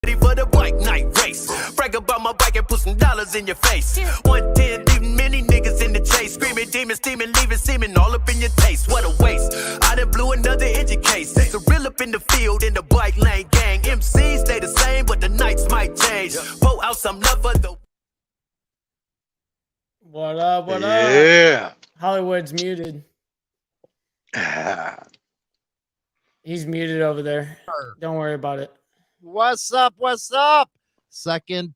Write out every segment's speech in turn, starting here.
Ready for the bike night race. Brag about my bike and put some dollars in your face. 110, leaving many niggas in the chase. Screaming, demons, steaming, leaving semen all up in your taste. What a waste. I done blew another engine case. It's a real up in the field in the bike lane gang. MCs stay the same, but the nights might change. Pull out some love for the. What up? What up? Yeah. Hollywood's muted. He's muted over there. Don't worry about it. What's up? What's up? Second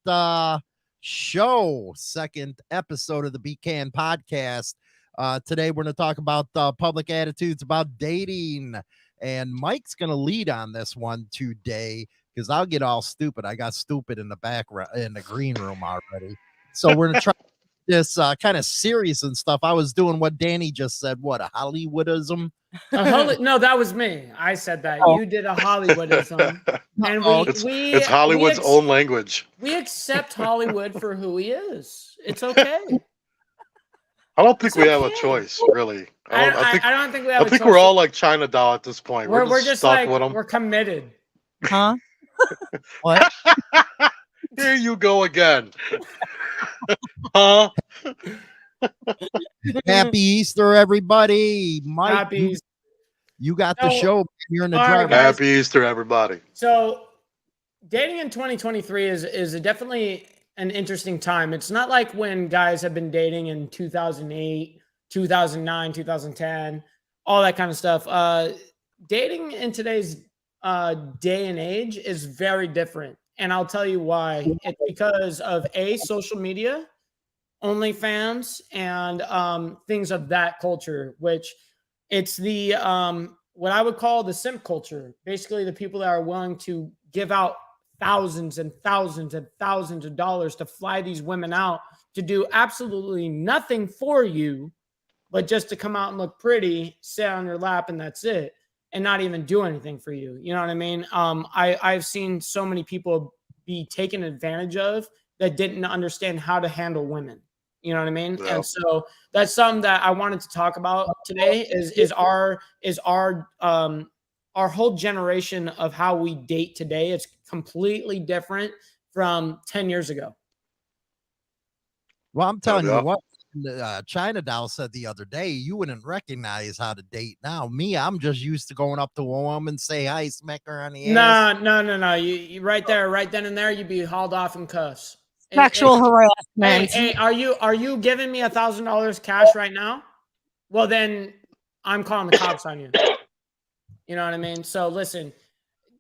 show, second episode of the BEATcan podcast. Today we're going to talk about public attitudes about dating, and Mike's going to lead on this one today because I'll get all stupid. I got stupid in the background in the green room already, so we're going to try this kind of serious and stuff. I was doing what Danny just said. What, a Hollywoodism? No, that was me. I said that. Oh. You did a Hollywoodism. And it's Hollywood's own language. We accept Hollywood for who he is. It's okay. I don't think we have a choice, really. I don't think we have a choice. I think we're all like China doll at this point. We're just stuck like, with them. We're committed. Huh? What? Here you go again. Huh? Happy Easter, everybody. Mike, Happy you got the show. You're in the driver. Happy Easter, everybody. So dating in 2023 is definitely an interesting time. It's not like when guys have been dating in 2008, 2009, 2010, all that kind of stuff. Dating in today's day and age is very different. And I'll tell you why. It's because of social media, OnlyFans, and things of that culture, which it's the what I would call the simp culture. Basically, the people that are willing to give out thousands and thousands and thousands of dollars to fly these women out to do absolutely nothing for you, but just to come out and look pretty, sit on your lap, and that's it, and not even do anything for you. You know what I mean? I've seen so many people be taken advantage of that didn't understand how to handle women. You know what I mean? Yeah. And so that's something that I wanted to talk about today is our whole generation of how we date today. It's completely different from 10 years ago. Well, I'm telling you what, China Doll said the other day, you wouldn't recognize how to date now. Me, I'm just used to going up to a woman, say hi, smack her on the ass. No. You right there, right then and there, you'd be hauled off in cuffs. Sexual harassment. Hey, are you giving me $1,000 cash right now? Well, then I'm calling the cops on you. You know what I mean? So listen,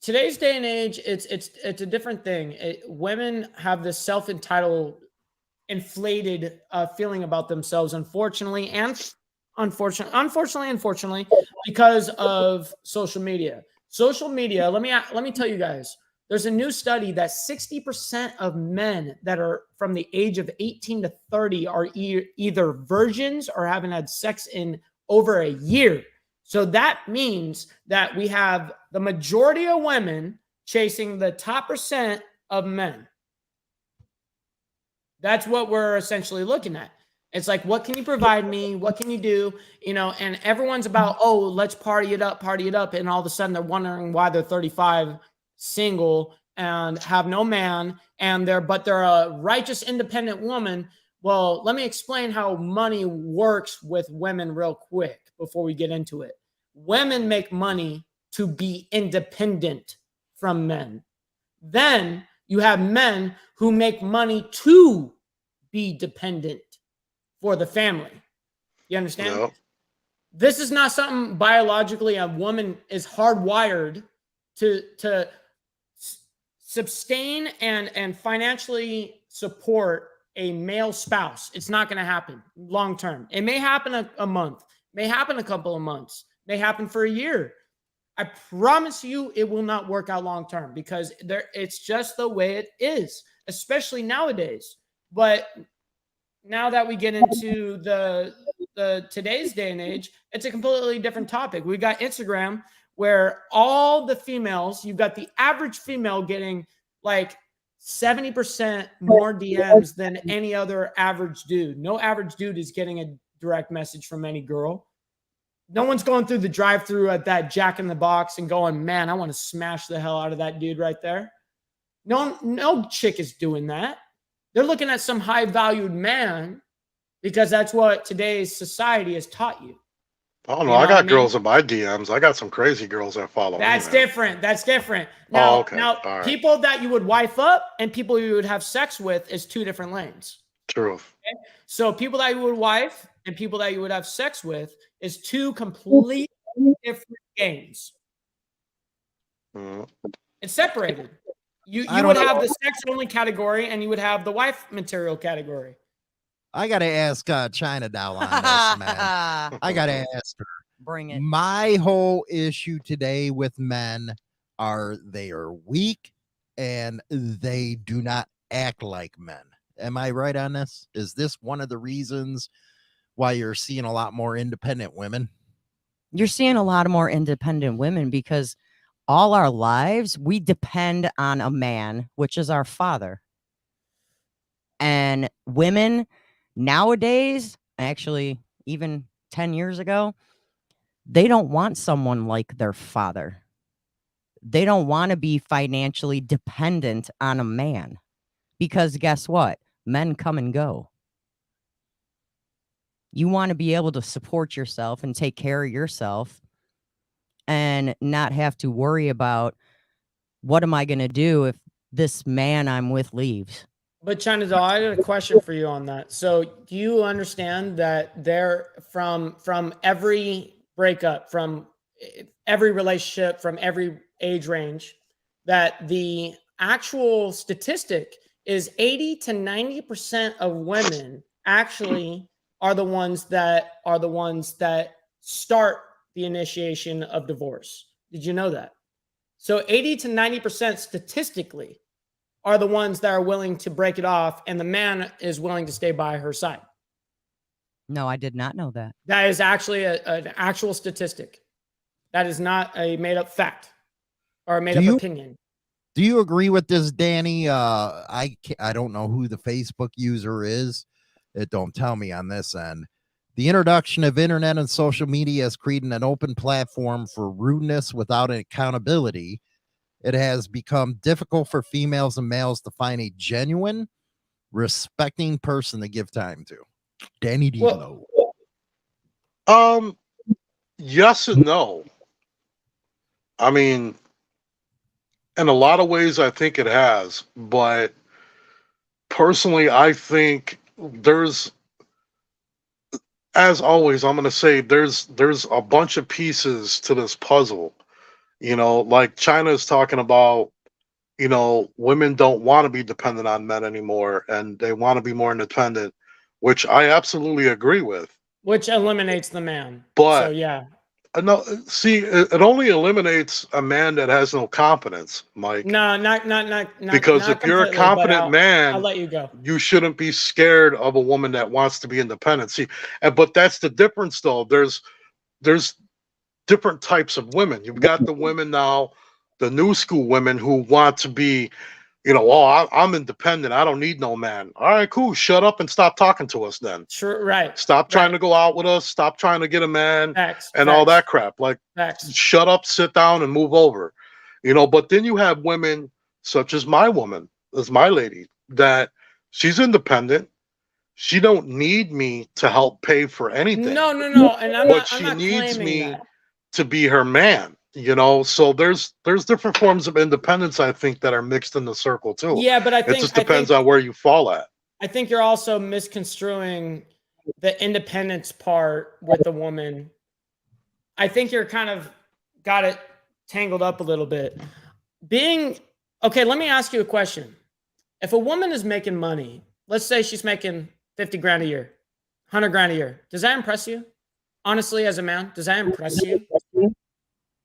today's day and age, it's a different thing. Women have this self-entitled, inflated feeling about themselves, unfortunately, because of social media. Social media. Let me tell you guys. There's a new study that 60% of men that are from the age of 18 to 30 are either virgins or haven't had sex in over a year. So that means that we have the majority of women chasing the top percent of men. That's what we're essentially looking at. It's like, what can you provide me? What can you do? You know, and everyone's about, oh, let's party it up. And all of a sudden they're wondering why they're 35, single, and have no man, and they're a righteous, independent woman. Well, let me explain how money works with women real quick before we get into it. Women make money to be independent from men. Then you have men who make money to be dependent for the family. You understand? No. This is not something biologically a woman is hardwired to sustain and financially support a male spouse. It's not going to happen long term. It may happen a month, may happen a couple of months, may happen for a year. I promise you it will not work out long term because it's just the way it is, especially nowadays. But now that we get into the today's day and age, it's a completely different topic. We got Instagram, where all the females, you've got the average female getting like 70% more DMs than any other average dude. No average dude is getting a direct message from any girl. No one's going through the drive-through at that Jack in the Box and going, man, I want to smash the hell out of that dude right there. No chick is doing that. They're looking at some high valued man because that's what today's society has taught you. I don't know. You know I what I got mean? girls in my DMs. I got some crazy girls that follow That's me. Man. different. That's different. Now, okay. now All right. people that you would wife up and people you would have sex with is two different lanes. Truth. Okay? So people that you would wife and people that you would have sex with is two completely different games. Mhm. It's separated. You I would don't have know. the sex only category and you would have the wife material category. I gotta ask China Doll on this, man. I gotta ask her. Bring it. My whole issue today with men are they are weak and they do not act like men. Am I right on this? Is this one of the reasons why you're seeing a lot more independent women? You're seeing a lot of more independent women because all our lives we depend on a man, which is our father. And women nowadays, actually, even 10 years ago, they don't want someone like their father. They don't want to be financially dependent on a man because guess what? Men come and go. You want to be able to support yourself and take care of yourself and not have to worry about what am I going to do if this man I'm with leaves. But China Doll, I got a question for you on that. So do you understand that there from every breakup, from every relationship, from every age range, that the actual statistic is 80 to 90% of women actually are the ones that start the initiation of divorce. Did you know that? So 80 to 90% statistically are the ones that are willing to break it off, and the man is willing to stay by her side. No, I did not know that. That is actually an actual statistic. That is not a made-up fact or a made-up opinion. Do you agree with this, Danny? I don't know who the Facebook user is. It don't tell me on this end. The introduction of internet and social media has created an open platform for rudeness without accountability. It has become difficult for females and males to find a genuine, respecting person to give time to. Danny D-Lo. Yes and no. I mean, in a lot of ways, I think it has, but personally, I think there's, as always, I'm going to say there's a bunch of pieces to this puzzle. You know, like China is talking about, you know, women don't want to be dependent on men anymore and they want to be more independent, which I absolutely agree with. Which eliminates the man. But so yeah. No, see, it only eliminates a man that has no competence, Mike. No, not because not if you're a completely, but competent man, I'll let you go. you shouldn't be scared of a woman that wants to be independent. See, but that's the difference, though. There's different types of women. You've got the women now, the new school women who want to be, you know, oh, I'm independent. I don't need no man. All right, cool. Shut up and stop talking to us then. Sure, right. Stop trying to go out with us. Stop trying to get a man and all that crap. Like, shut up, sit down, and move over. You know, but then you have women such as my woman, as my lady, that she's independent. She don't need me to help pay for anything. No. And she needs me to be her man. You know, so there's different forms of independence, I think, that are mixed in the circle too. Yeah, but I think it just depends on where you fall at. I think you're also misconstruing the independence part with the woman. I think you're kind of got it tangled up a little bit. Okay, let me ask you a question. If a woman is making money, let's say she's making 50 grand a year, 100 grand a year, does that impress you? Honestly, as a man, does that impress you?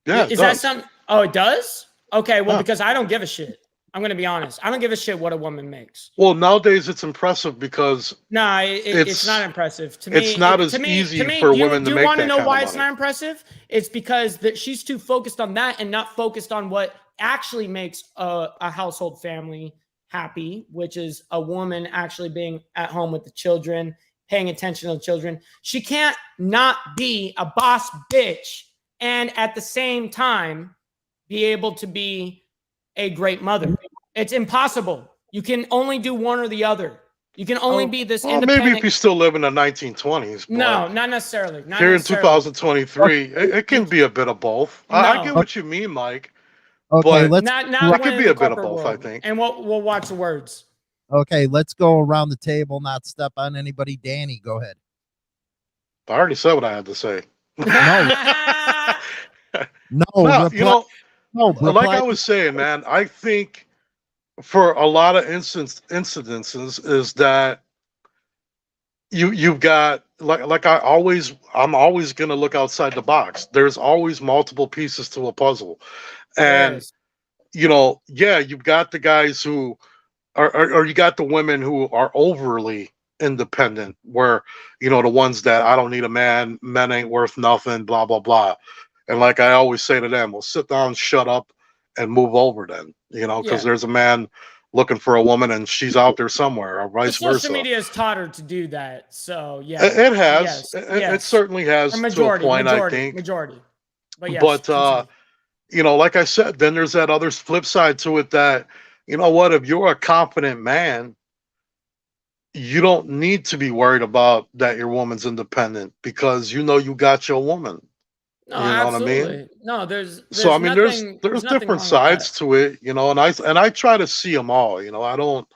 Yeah, is that something? Oh, it does? Okay, well, because I don't give a shit. I'm going to be honest. I don't give a shit what a woman makes. Well, nowadays it's impressive because it's not impressive to me. It's not as easy for women to make that kind of money. Do you want to know why it's not impressive? It's because she's too focused on that and not focused on what actually makes a household family happy, which is a woman actually being at home with the children, paying attention to the children. She can't not be a boss bitch and at the same time be able to be a great mother. It's impossible. You can only do one or the other. You can only be this Well, independent. maybe if you still live in the 1920s. No, not necessarily. Not here in necessarily. 2023, it can be a bit of both. I No. get what you mean, Mike. Okay, But Not it could when be in a bit of corporate both, world. I think. And we'll watch the words. Okay, let's go around the table, not step on anybody. Danny, go ahead. I already said what I had to say. No, Well, you know, like reply. I was saying, man, I think for a lot of incidences is that you've got like I'm always gonna look outside the box. There's always multiple pieces to a puzzle. And Yes. you know, yeah, you've got the guys who or you got the women who are overly independent, where you know the ones that I don't need a man, men ain't worth nothing, blah blah blah. And like I always say to them, well, sit down, shut up, and move over then. You know, because Yeah. there's a man looking for a woman and she's out there somewhere, or The vice social versa. media has taught her to do that. So yeah. It has. Yes. It certainly has Or majority, to a point, majority, I think. majority. But yes. But continue. you know, like I said, then there's that other flip side to it that, you know what, if you're a confident man, you don't need to be worried about that your woman's independent because you know you got your woman. No, You know what I absolutely. mean? No, there's So I mean, there's nothing wrong different with sides that. to it, you know, and I try to see them all. You know, I don't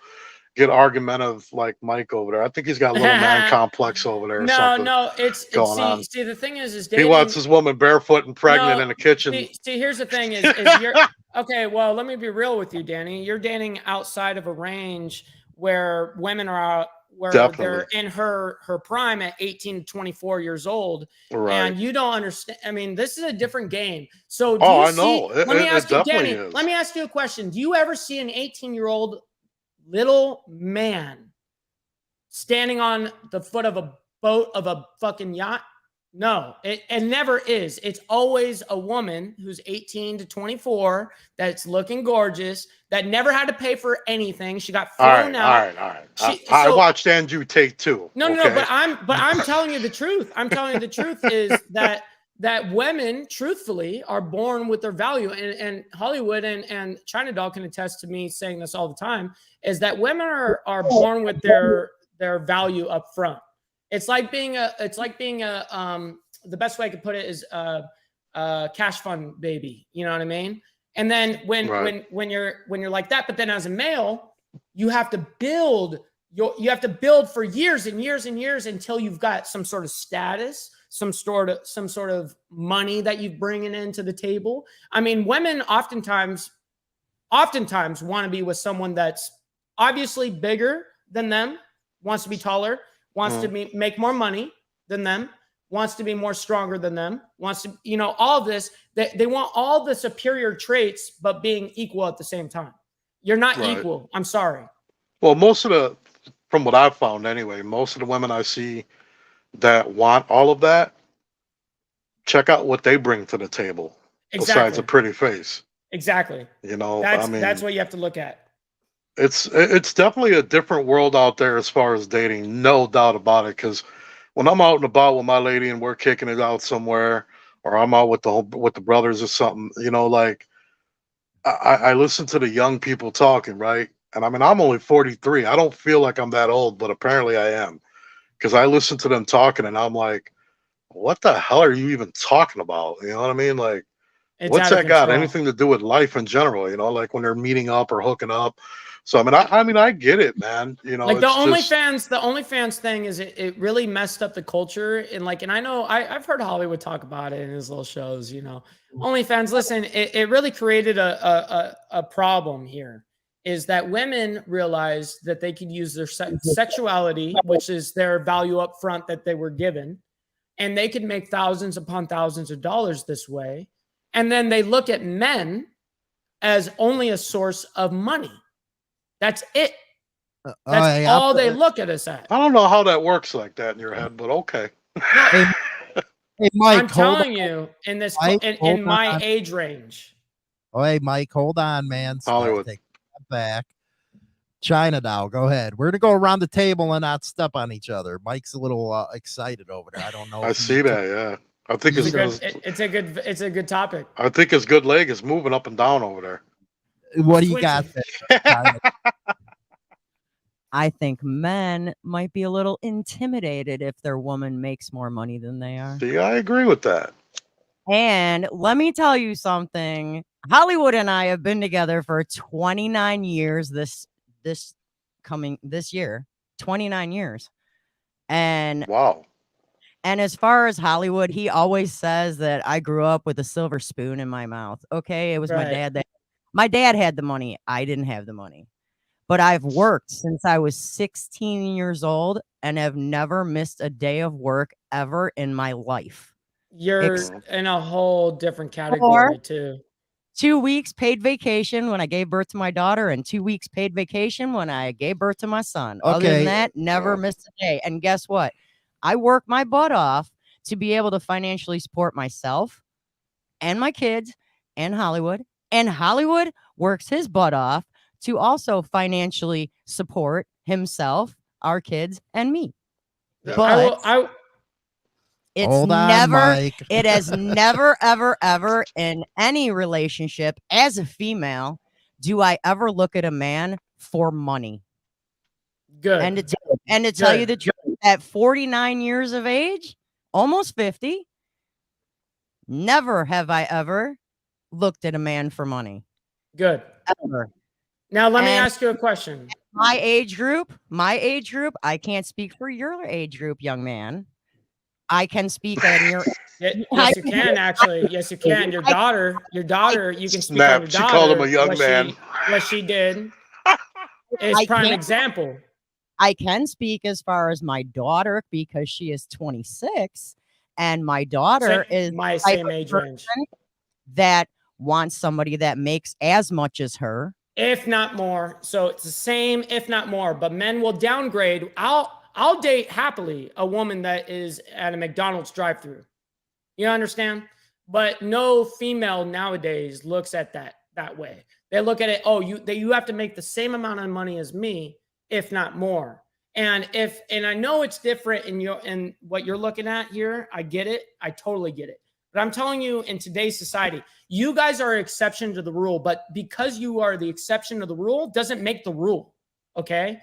get argumentative like Mike over there. I think he's got a little man complex over there or something. No, it's going on. see the thing is He dating, wants his woman barefoot and pregnant No, in the kitchen. See, here's the thing is you're okay. Well, let me be real with you, Danny. You're dating outside of a range where women are out, where they're in her prime at 18 to 24 years old, Right. and you don't understand. I mean, this is a different game. So, I know. let me ask you, definitely Danny. is. Let me ask you a question. Do you ever see an 18-year-old little man standing on the foot of a boat of a fucking yacht? No, it never is. It's always a woman who's 18 to 24 that's looking gorgeous, that never had to pay for anything. She got flown out. All right. I watched Andrew take two. No, but I'm telling you the truth. I'm telling you the truth is that women, truthfully, are born with their value. And Hollywood and China Doll can attest to me saying this all the time, is that women are born with their value up front. It's like being the best way I could put it is a cash fund baby. You know what I mean? And then when you're like that, but then as a male, you have to build for years and years and years until you've got some sort of status, some sort of money that you're bringing into the table. I mean, women oftentimes want to be with someone that's obviously bigger than them, wants to be taller, wants to make more money than them, wants to be more stronger than them, wants to, you know, all of this. They want all the superior traits, but being equal at the same time. You're not equal. I'm sorry. Well, from what I've found anyway, most of the women I see that want all of that, check out what they bring to the table. Exactly. Besides a pretty face. Exactly. You know, that's what you have to look at. It's definitely a different world out there as far as dating, no doubt about it. Because when I'm out and about with my lady and we're kicking it out somewhere, or I'm out with the brothers or something, you know, like I listen to the young people talking, right? And I mean, I'm only 43. I don't feel like I'm that old, but apparently I am, because I listen to them talking and I'm like, what the hell are you even talking about? You know what I mean? Like, what's that got anything to do with life in general? You know, like when they're meeting up or hooking up. So I mean, I get it, man. You know, like the OnlyFans thing is it really messed up the culture. And I know I've heard Hollywood talk about it in his little shows. You know, OnlyFans. Listen, it really created a problem here. Is that women realized that they could use their sexuality, which is their value up front that they were given, and they could make thousands upon thousands of dollars this way. And then they look at men as only a source of money. That's it. That's all they look at us at. I don't know how that works like that in your head, but okay. Hey, Mike, I'm telling you, in this in my age range. Oh, hey, Mike, hold on, man. Hollywood. Take that back. China Doll, go ahead. We're gonna go around the table and not step on each other. Mike's a little excited over there. I don't know. I see that. Yeah, I think it's a good topic. I think his good leg is moving up and down over there. What do you got Switching. there, Tyler? I think men might be a little intimidated if their woman makes more money than they are. See, I agree with that. And let me tell you something. Hollywood and I have been together for 29 years this year. 29 years. And Wow. as far as Hollywood, he always says that I grew up with a silver spoon in my mouth. Okay, it was Right. my dad had the money. I didn't have the money. But I've worked since I was 16 years old and have never missed a day of work ever in my life. You're Ex- in a whole different category too. 2 weeks paid vacation when I gave birth to my daughter, and 2 weeks paid vacation when I gave birth to my son. Other Okay. than that, never missed a day. And guess what? I work my butt off to be able to financially support myself and my kids and Hollywood. And Hollywood works his butt off to also financially support himself, our kids, and me. Yeah. But it's Hold on, never, Mike. it has never, ever, ever in any relationship as a female, do I ever look at a man for money. Good. And to tell you the truth, at 49 years of age, almost 50, never have I ever looked at a man for money. Good. Ever. Now let me And- ask you a question. My age group, I can't speak for your age group, young man. I can speak on your. Yes, you can actually. Yes, you can. Your daughter, you can speak on Snap. your She daughter. called him a young what man. what she did is I prime can't- example. I can speak as far as my daughter because she is 26, and my daughter is my type same of age person range, that wants somebody that makes as much as her. if not more. So it's the same, if not more. But men will downgrade. I'll date happily a woman that is at a McDonald's drive-thru. You understand? But no female nowadays looks at that way. They look at it, you have to make the same amount of money as me, if not more. And I know it's different in what you're looking at here. I get it. I totally get it. But I'm telling you, in today's society, you guys are an exception to the rule. But because you are the exception to the rule doesn't make the rule. Okay?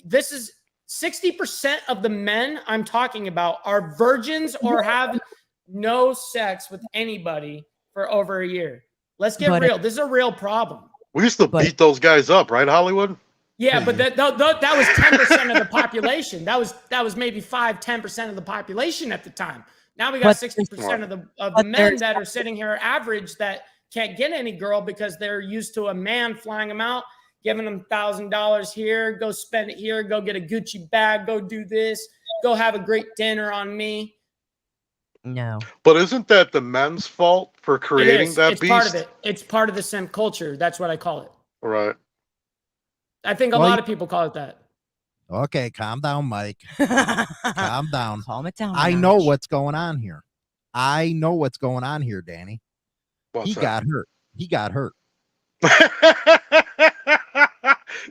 This is 60% of the men I'm talking about are virgins or have no sex with anybody for over a year. Let's get real. This is a real problem. We used to beat those guys up, right, Hollywood? Yeah, but that was 10% of the population. That was maybe 5-10% of the population at the time. Now we got 60% of the men that are sitting here average that can't get any girl because they're used to a man flying them out, giving them $1,000 here, go spend it here, go get a Gucci bag, go do this, go have a great dinner on me. No. But isn't that the men's fault for creating that beast? It's part of it. It's part of the simp culture. That's what I call it. Right. I think a lot of people call it that. Okay, calm down, Mike. Calm down. Calm it down. I know what's going on here. I know what's going on here, Danny. What's got hurt. He got hurt.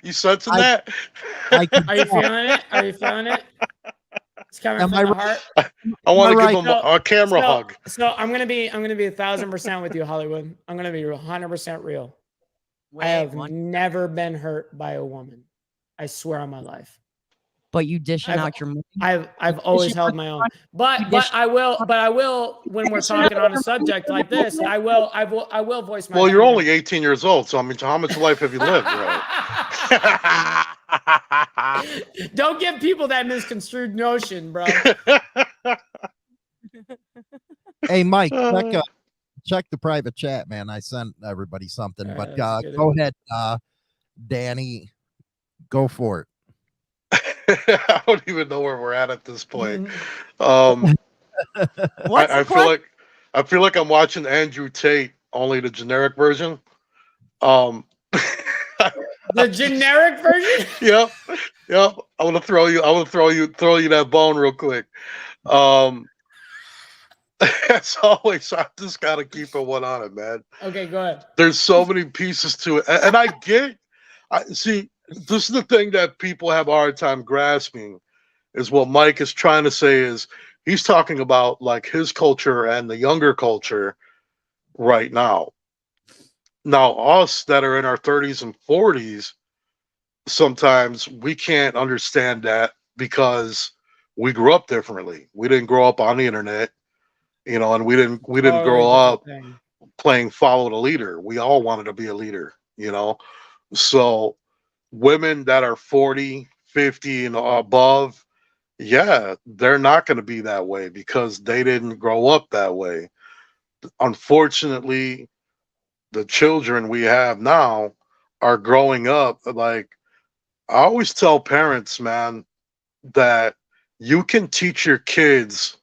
You sensing that? Are you feeling it? Are you feeling it? It's coming from the heart. I want to give him a camera hug. So I'm gonna be 1,000% with you, Hollywood. I'm gonna be 100% real. I have never been hurt by a woman. I swear on my life. But you dishing out your money. I've always held my own. But I will when we're talking on a subject like this, I will voice my. Well, you're only 18 years old, so I mean, how much life have you lived, right? Don't give people that misconstrued notion, bro. Hey, Mike, check the private chat, man. I sent everybody something, but go ahead, Danny. Go for it. I don't even know where we're at this point. What's I feel like I'm watching Andrew Tate, only the generic version. The generic version? Yep. I want to throw you that bone real quick. As always, I just gotta keep it one on it, man. Okay, go ahead. There's so many pieces to it, and I see. This is the thing that people have a hard time grasping, is what Mike is trying to say is he's talking about like his culture and the younger culture right now. Now, us that are in our 30s and 40s, sometimes we can't understand that because we grew up differently. We didn't grow up on the internet, and we didn't Totally grow different up thing. playing follow the leader. We all wanted to be a leader. So women that are 40, 50 and above, yeah, they're not going to be that way because they didn't grow up that way. Unfortunately, the children we have now are growing up like, I always tell parents, man, that you can teach your kids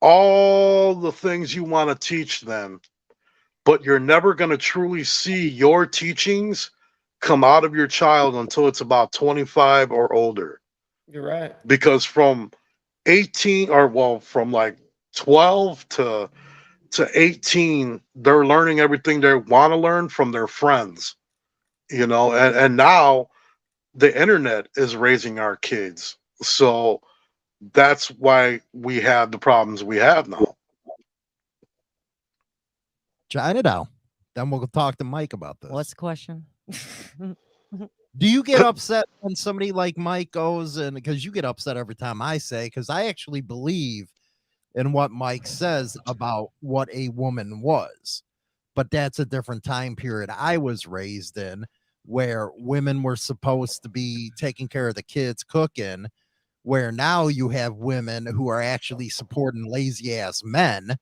all the things you want to teach them, but you're never going to truly see your teachings come out of your child until it's about 25 or older. You're right. Because from 18, or well, from like 12 to 18, they're learning everything they want to learn from their friends, and now the internet is raising our kids. So that's why we have the problems we have now. China down. Then we'll talk to Mike about this. What's the question? Do you get upset when somebody like Mike goes, and because you get upset every time I say, because I actually believe in what Mike says about what a woman was, but that's a different time period I was raised in, where women were supposed to be taking care of the kids, cooking, where now you have women who are actually supporting lazy ass men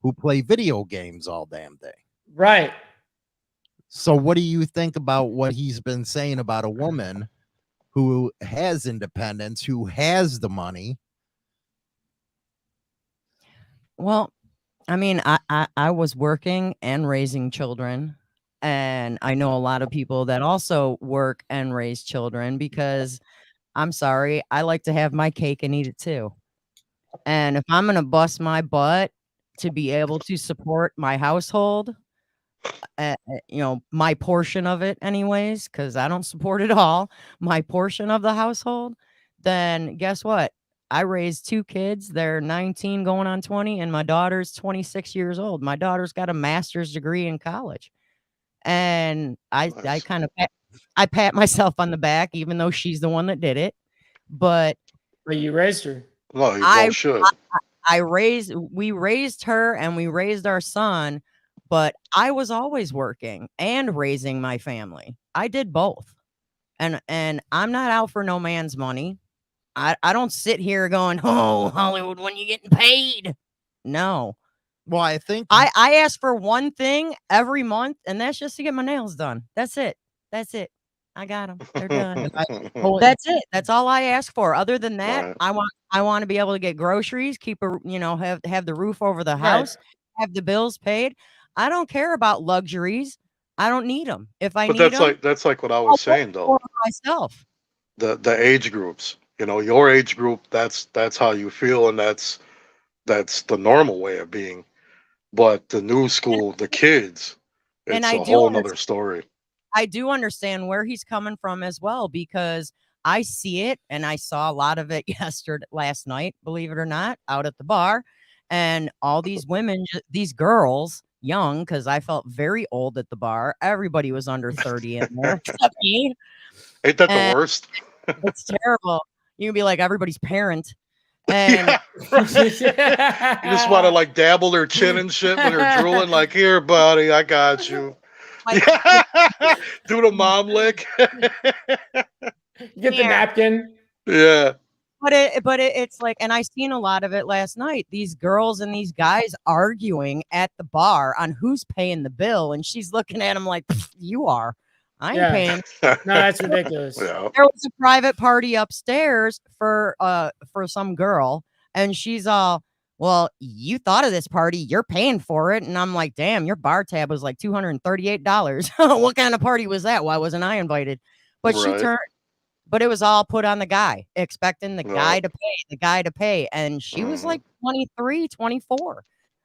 who play video games all damn day. Right. So what do you think about what he's been saying about a woman who has independence, who has the money? Well, I mean, I was working and raising children, and I know a lot of people that also work and raise children because I'm sorry, I like to have my cake and eat it too. And if I'm gonna bust my butt to be able to support my household, my portion of it anyways, because I don't support it all, my portion of the household, then guess what? I raised 2 kids. They're 19 going on 20, and my daughter's 26 years old. My daughter's got a master's degree in college. And I Nice. kind of I pat myself on the back, even though she's the one that did it. But But you raised her. No, you I both should. we raised her and we raised our son, but I was always working and raising my family. I did both. And I'm not out for no man's money. I don't sit here going, "Oh, Hollywood, when you getting paid?" No. Well, I think I ask for one thing every month, and that's just to get my nails done. That's it. That's it. I got them. They're done. That's it. That's all I ask for. Other than that, Right. I want to be able to get groceries, keep have the roof over the Right. house, have the bills paid. I don't care about luxuries. I don't need them. If I But need them, that's like what I I'll was pay saying for though. 'em myself. The age groups. Your age group, that's how you feel, and that's the normal way of being. But the new school, the kids, And it's I a do whole understand. nother story. I do understand where he's coming from as well because I see it and I saw a lot of it last night, believe it or not, out at the bar. And all these women, these girls, young, because I felt very old at the bar. Everybody was under 30 in there, except me. Ain't that the And worst? it's terrible. You can be like everybody's parent. And Yeah, right. You just want to like dabble their chin and shit when they're drooling. Like, here, buddy, I got you. my Yeah, do the mom lick. Get the here. napkin. Yeah. It's like, and I seen a lot of it last night. These girls and these guys arguing at the bar on who's paying the bill, and she's looking at him like, "You are. I ain't Yeah. paying." No, that's ridiculous. Yeah. There was a private party upstairs for some girl, and she's all, "Well, you thought of this party, you're paying for it." And I'm like, "Damn, your bar tab was like $238. What kind of party was that? Why wasn't I invited?" But she Right. turned. But it was all put on the guy, expecting the Yeah. guy to pay. And she was like 23, 24.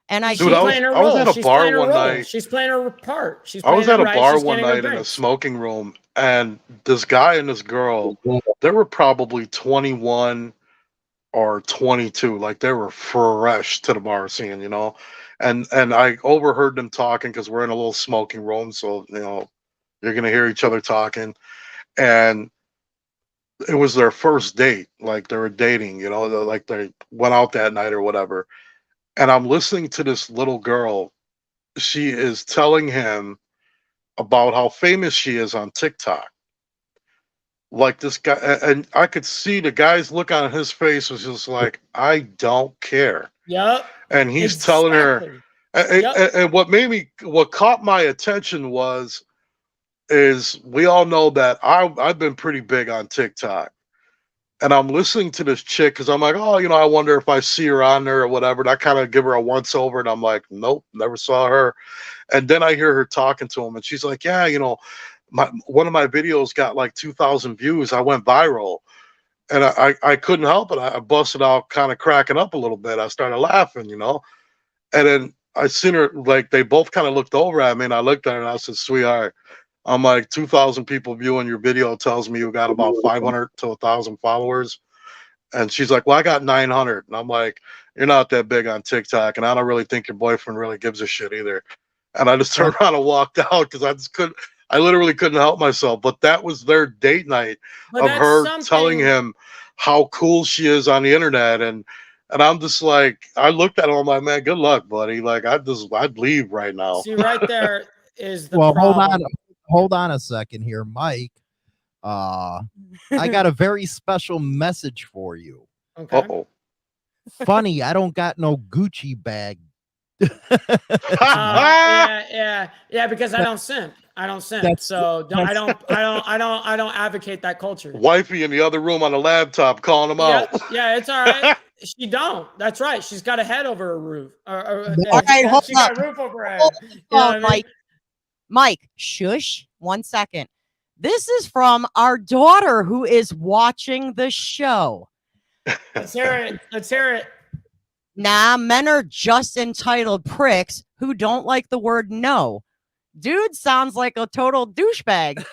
And I She's Dude, keep I playing her was role. at a She's bar playing her one role. night. She's playing her part. She's I was playing at it a right. bar She's one getting her night in a drinks. smoking room, and this guy and this girl, they were probably 21 or 22. Like, they were fresh to the bar scene. and I overheard them talking because we're in a little smoking room, so you're gonna hear each other talking, and it was their first date, like they were dating, like they went out that night or whatever. And I'm listening to this little girl. She is telling him about how famous she is on TikTok. Like this guy, and I could see the guy's look on his face was just like, I don't care. Yep. And he's telling her, and what caught my attention is we all know that I've been pretty big on TikTok. And I'm listening to this chick because I'm like, oh, I wonder if I see her on there or whatever. And I kind of give her a once over, and I'm like, nope, never saw her. And then I hear her talking to him, and she's like, yeah, one of my videos got like 2,000 views. I went viral, and I couldn't help it. I busted out, kind of cracking up a little bit. I started laughing, and then I seen her, like they both kind of looked over at me, and I looked at her and I said, sweetheart, I'm like, 2,000 people viewing your video tells me you got about 500 to 1,000 followers. And she's like, well, I got 900. And I'm like, you're not that big on TikTok. And I don't really think your boyfriend really gives a shit either. And I just turned around and walked out because I literally couldn't help myself. But that was their date night of her telling him how cool she is on the internet. And I'm just like, I looked at him, I'm like, man, good luck, buddy. Like, I'd leave right now. See, right there is the problem. Hold on a second here, Mike. I got a very special message for you. Okay. Uh-oh. Funny, I don't got no Gucci bag. Yeah, because I don't simp. I don't simp. I don't advocate that culture. Wifey in the other room on the laptop calling him out. Yeah, it's all right. She don't. That's right. She's got a head over her roof. All right, she got a roof over her head. Mike, shush. 1 second. This is from our daughter who is watching the show. Let's hear it. Nah, men are just entitled pricks who don't like the word no. Dude sounds like a total douchebag.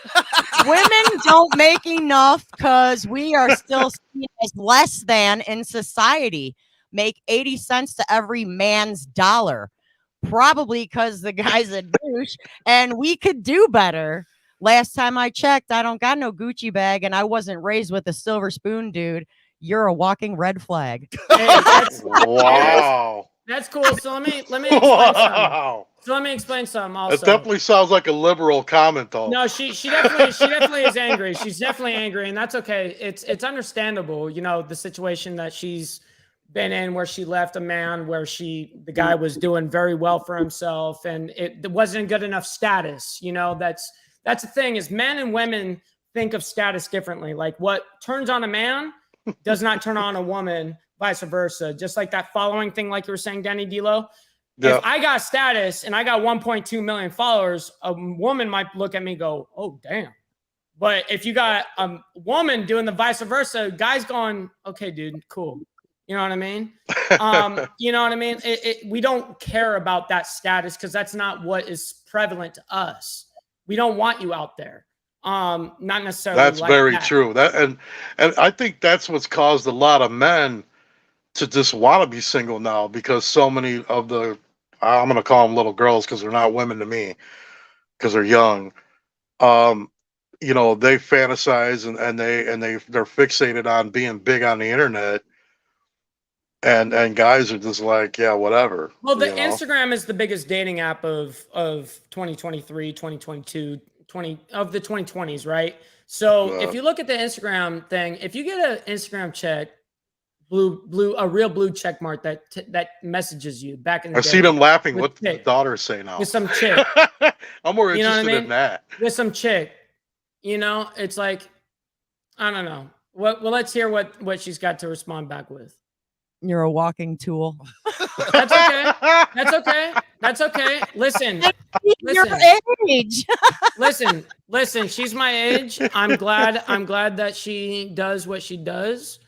Women don't make enough because we are still seen as less than in society. Make 80 cents to every man's dollar. Probably because the guy's a douche and we could do better. Last time I checked, I don't got no Gucci bag and I wasn't raised with a silver spoon, dude. You're a walking red flag. Hey, wow. That's cool. So let me explain something. So let me explain something also. It definitely sounds like a liberal comment though. No, she definitely is angry. She's definitely angry, and that's okay. It's understandable, the situation that she's been in where she left a man where the guy was doing very well for himself and it wasn't good enough status. That's the thing is men and women think of status differently. Like what turns on a man does not turn on a woman, vice versa. Just like that following thing, like you were saying, Danny D'Lo. Yeah. If I got status and I got 1.2 million followers, a woman might look at me and go, oh, damn. But if you got a woman doing the vice versa, guys going, okay, dude, cool. You know what I mean? You know what I mean? We don't care about that status because that's not what is prevalent to us. We don't want you out there. Not necessarily. That's like very true. And I think that's what's caused a lot of men to just want to be single now because so many of I'm going to call them little girls because they're not women to me because they're young. They fantasize and they're fixated on being big on the internet. And guys are just like, yeah, whatever. Well, Instagram is the biggest dating app of 2023, 2022, of the 2020s, right? So if you look at the Instagram thing, if you get an Instagram check, a real blue check mark that messages you back in the day. I see them laughing. What the daughters say now? With some chick. I'm more interested in that. With some chick. It's like, I don't know. Well, let's hear what she's got to respond back with. You're a walking tool. That's okay. That's okay. Listen. Your age. Listen. She's my age. I'm glad that she does what she does.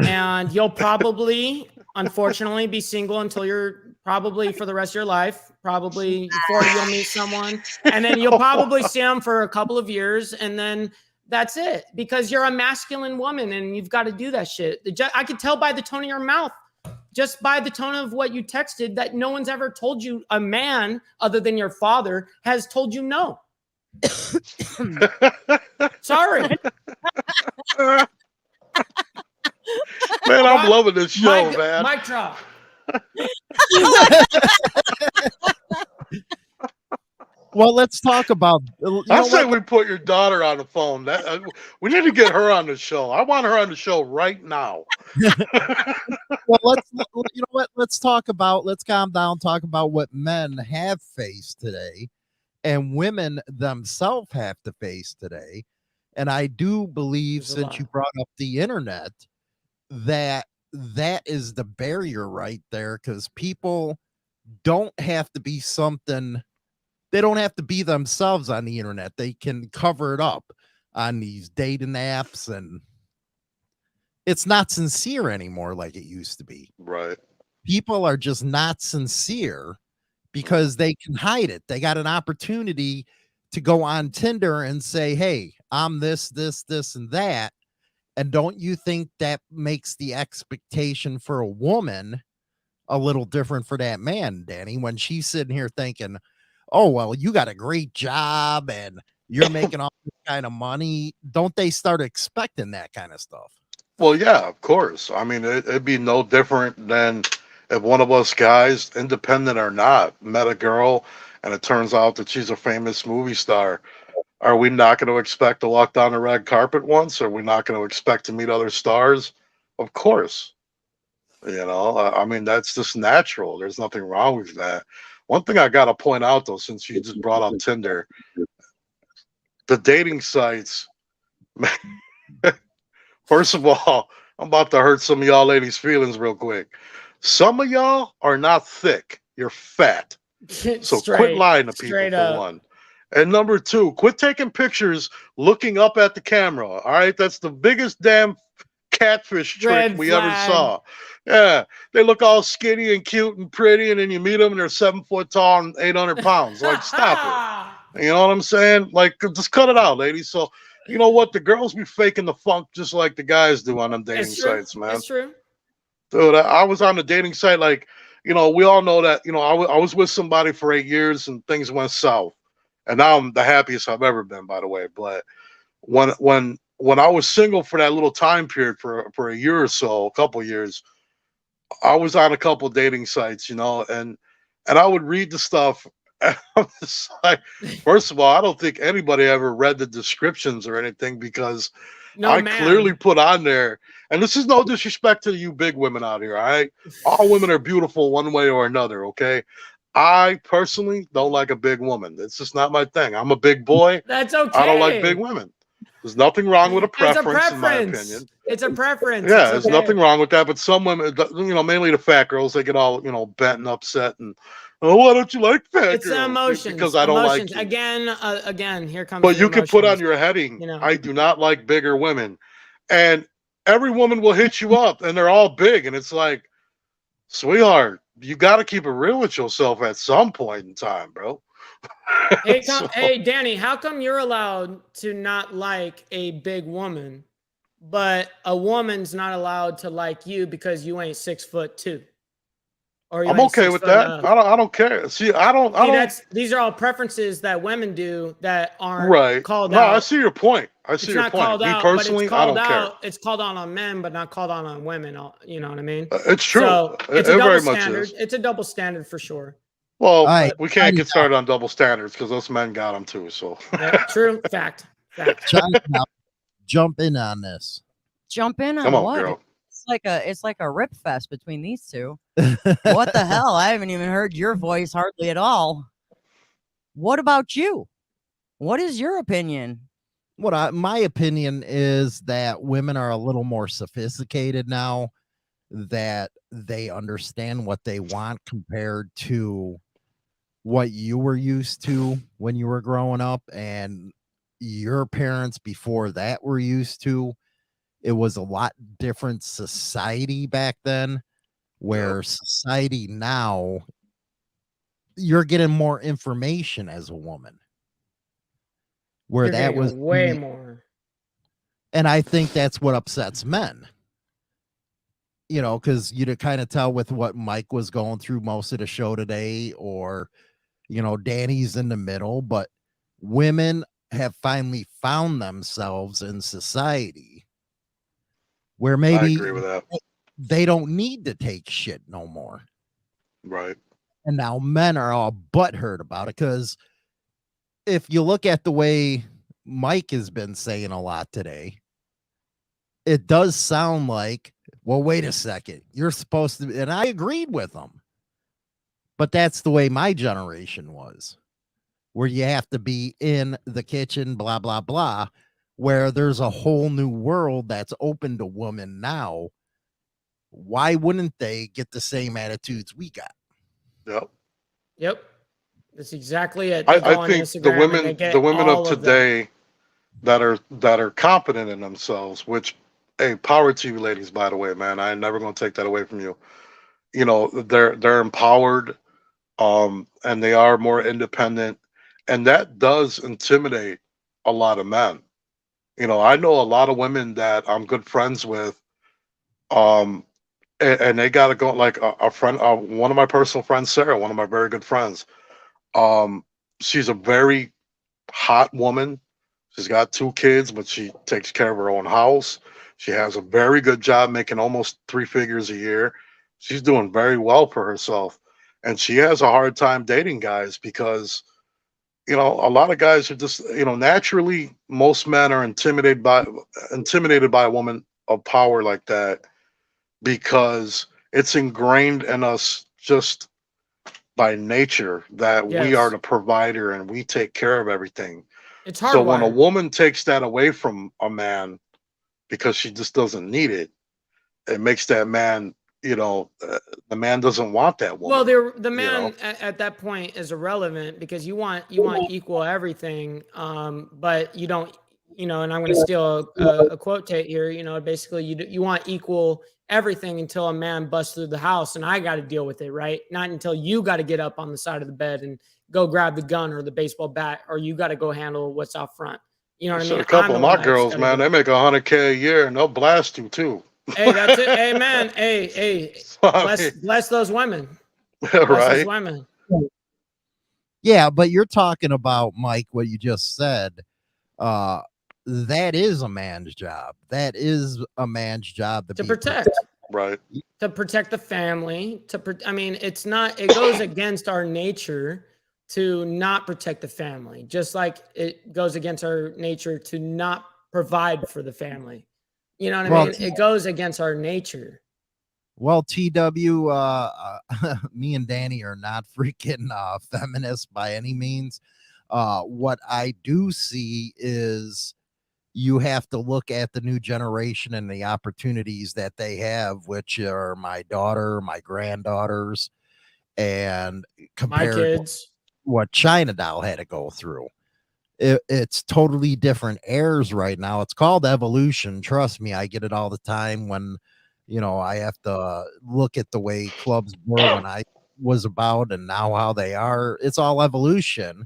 And you'll probably, unfortunately, be single until you're probably for the rest of your life. Probably 40, you'll meet someone. And then you'll probably see them for a couple of years. And then that's it. Because you're a masculine woman and you've got to do that shit. I could tell by the tone of your mouth. just by the tone of what you texted that no one's ever told you, a man other than your father has told you no. Sorry. Man, I'm loving this show, man. Mic drop. Well, let's talk about. I say we put your daughter on the phone. We need to get her on the show. I want her on the show right now. Well, you know what? Let's calm down. Talk about what men have faced today, and women themselves have to face today. And I do believe, since you brought up the internet, that is the barrier right there, because people don't have to be something. They don't have to be themselves on the internet. They can cover it up on these dating apps, and it's not sincere anymore like it used to be. Right. People are just not sincere because they can hide it. They got an opportunity to go on Tinder and say, hey, I'm this, and that. And don't you think that makes the expectation for a woman a little different for that man, Danny, when she's sitting here thinking, oh, well, you got a great job and you're making all this kind of money? Don't they start expecting that kind of stuff? Well, yeah, of course. I mean, it'd be no different than if one of us guys, independent or not, met a girl and it turns out that she's a famous movie star. Are we not going to expect to walk down the red carpet once? Are we not going to expect to meet other stars? Of course. I mean, that's just natural. There's nothing wrong with that. One thing I got to point out, though, since you just brought up Tinder, the dating sites, first of all, I'm about to hurt some of y'all ladies' feelings real quick. Some of y'all are not thick. You're fat. So quit lying to people, for one. And number two, quit taking pictures looking up at the camera. All right? That's the biggest damn catfish trick we ever saw. Yeah. They look all skinny and cute and pretty, and then you meet them and they're 7 foot tall and 800 pounds. Like, stop it. You know what I'm saying? Like, just cut it out, ladies. So, you know what? The girls be faking the funk just like the guys do on them dating sites, man. That's true. Dude, I was on the dating site, like, we all know that, I was with somebody for 8 years and things went south. And now I'm the happiest I've ever been, by the way. But when I was single for that little time period for a year or so, a couple of years, I was on a couple of dating sites, and I would read the stuff. And I'm just like, first of all, I don't think anybody ever read the descriptions or anything, because clearly put on there, and this is no disrespect to you big women out here, all right? All women are beautiful one way or another, okay? I personally don't like a big woman. It's just not my thing. I'm a big boy. That's okay. I don't like big women. There's nothing wrong with a preference, in my opinion. It's a preference. Yeah, there's nothing wrong with that. But some women, mainly the fat girls, they get all, bent and upset and, oh, why don't you like fat girls? It's emotions. Because I don't like you. Again, here comes. But you can put on your heading, I do not like bigger women. And every woman will hit you up and they're all big. And it's like, sweetheart, you got to keep it real with yourself at some point in time, bro. Hey, Danny, how come you're allowed to not like a big woman, but a woman's not allowed to like you because you ain't 6'2"? I'm okay with that. I don't care. See, I don't. These are all preferences that women do that aren't called out. No, I see your point. I see your point. Me personally, I don't care. It's called out on men, but not called out on women. You know what I mean? It's true. So it very much is. It's a double standard for sure. Well, we can't get started on double standards because us men got them too. So true. Fact. Jump in on this. Jump in on Come on, what? girl. It's like a rip fest between these two. What the hell? I haven't even heard your voice hardly at all. What about you? What is your opinion? My opinion is that women are a little more sophisticated now, that they understand what they want compared to what you were used to when you were growing up and your parents before that were used to. It was a lot different society back then, where society now, you're getting more information as a woman. Where that was way more. And I think that's what upsets men. you know, because you to kind of tell with what Mike was going through most of the show today, or, you know, Danny's in the middle, but women have finally found themselves in society where I maybe agree with that. they don't need to take shit no more. Right. And now men are all butthurt about it, because if you look at the way Mike has been saying a lot today, it does sound like, well, wait a second, you're supposed to, and I agreed with him, but that's the way my generation was, where you have to be in the kitchen, blah, blah, blah, where there's a whole new world that's open to women now. Why wouldn't they get the same attitudes we got? Yep. Yep. That's exactly it. They go I on think Instagram and they get the women of all of that. today that are confident in themselves, which, hey, power to you ladies, by the way, man. I'm never gonna take that away from you. You know, they're empowered, and they are more independent, and that does intimidate a lot of men. You know, I know a lot of women that I'm good friends with, um, and they gotta go, like a friend, one of my personal friends, Sarah, one of my very good friends. Um, she's a very hot woman. She's got 2 kids, but she takes care of her own house. She has a very good job, making almost 3 figures a year. She's doing very well for herself. And she has a hard time dating guys because, you know, a lot of guys are just, you know, naturally most men are intimidated by a woman of power like that, because it's ingrained in us just by nature that we are Yes. the provider and we take care of everything. It's So when a hardwired. woman takes that away from a man because she just doesn't need it, it makes that man, you know, the man doesn't want that Well, woman. the You know, man at that point is irrelevant because you want equal everything, but you don't, you know. And I'm going to steal a quote here. You know, basically, you want equal everything until a man busts through the house, and I got to deal with it, right? Not until you got to get up on the side of the bed and go grab the gun or the baseball bat, or you got to go handle what's out front. You know I what I said mean? a I'm couple the of one my that's girls, got to man, do they it. make $100K a year and they'll blast you too. Hey, that's it. Hey, man. Hey, So, I bless those women. mean, Bless those right? women. Yeah, but you're talking about, Mike, what you just said. Uh, that is a man's job. That is a man's job to To be protect. Right. To protect the family. I mean, it's not. It goes against our nature to not protect the family, just like it goes against our nature to not provide for the family. You know what I well. mean? It goes against our nature. Well, TW, me and Danny are not freaking feminists by any means. What I do see is you have to look at the new generation and the opportunities that they have, which are my daughter, my granddaughters, and My compared to kids. what China Doll had to go through. It's totally different airs right now. It's called evolution. Trust me, I get it all the time when, you know, I have to look at the way clubs were when I was about and now how they are. It's all evolution.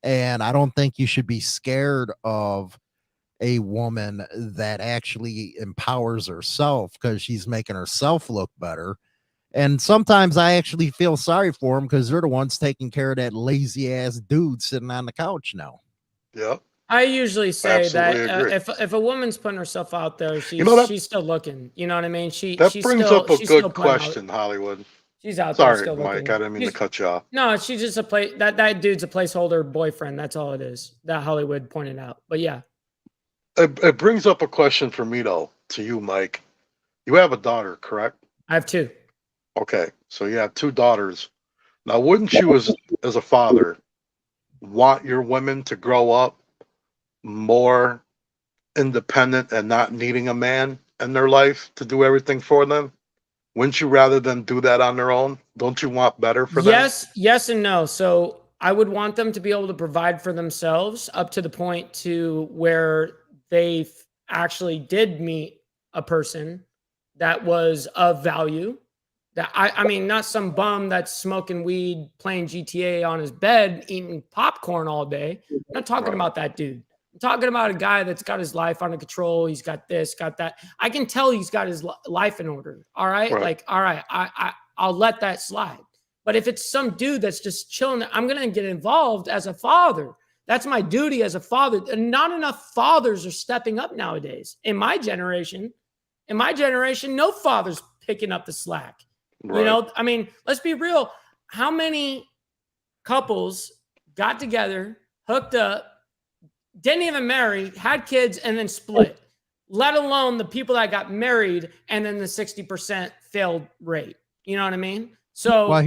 And I don't think you should be scared of a woman that actually empowers herself because she's making herself look better. And sometimes I actually feel sorry for them because they're the ones taking care of that lazy ass dude sitting on the couch now. Yep. I usually say Absolutely that agree. if a woman's putting herself out there, You know, she's still looking. You know what I mean? that brings up a She's still good putting out. question, Hollywood. She's out there Sorry, still Mike, I looking. didn't mean to cut you off. No, she's just a play. That dude's a placeholder boyfriend. That's all it is. That Hollywood pointed out. But yeah, It brings up a question for me though, to you, Mike. You have a daughter, correct? I have two. Okay, so you have 2 daughters. Now, wouldn't you, as a father, want your women to grow up more independent and not needing a man in their life to do everything for them? Wouldn't you rather them do that on their own? Don't you want better for them? Yes, and no. So I would want them to be able to provide for themselves up to the point to where they actually did meet a person that was of value. That I mean, not some bum that's smoking weed, playing GTA on his bed, eating popcorn all day. I'm not talking Right. about that dude. I'm I'm talking about a guy that's got his life under control. He's got this, got that. I can tell he's got his life in order. All right. Right. Like, all right, I'll let that slide. But if it's some dude that's just chilling, I'm going to get involved as a father. That's my duty as a father. And not enough fathers are stepping up nowadays. In my generation, no father's picking up the slack. Right. You know, I mean, let's be real. How many couples got together, hooked up, didn't even marry, had kids, and then split, let alone the people that got married and then the 60% failed rate. You know what I mean? So, Well,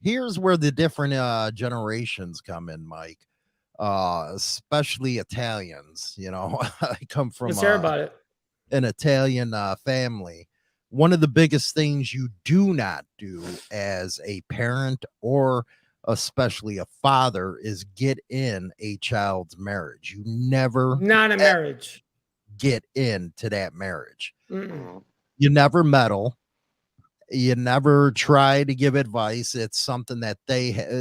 here's where the different generations come in, Mike. Especially Italians. You know, I come from let's hear about it. an Italian family. One of the biggest things you do not do as a parent or especially a father is get in a child's marriage. You never Not a marriage. get into that marriage. Mm-mm. You never meddle. You never try to give advice. It's something that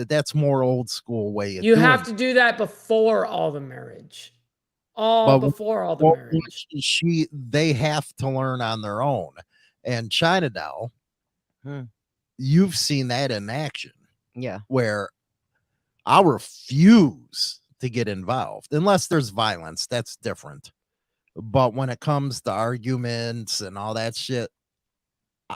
that's more old school way of You doing have it. to do that before all the marriage. But Before all the Well, marriage. they have to learn on their own. And China Doll, Hmm. you've seen that in action Yeah. where I refuse to get involved unless there's violence. That's different. But when it comes to arguments and all that shit,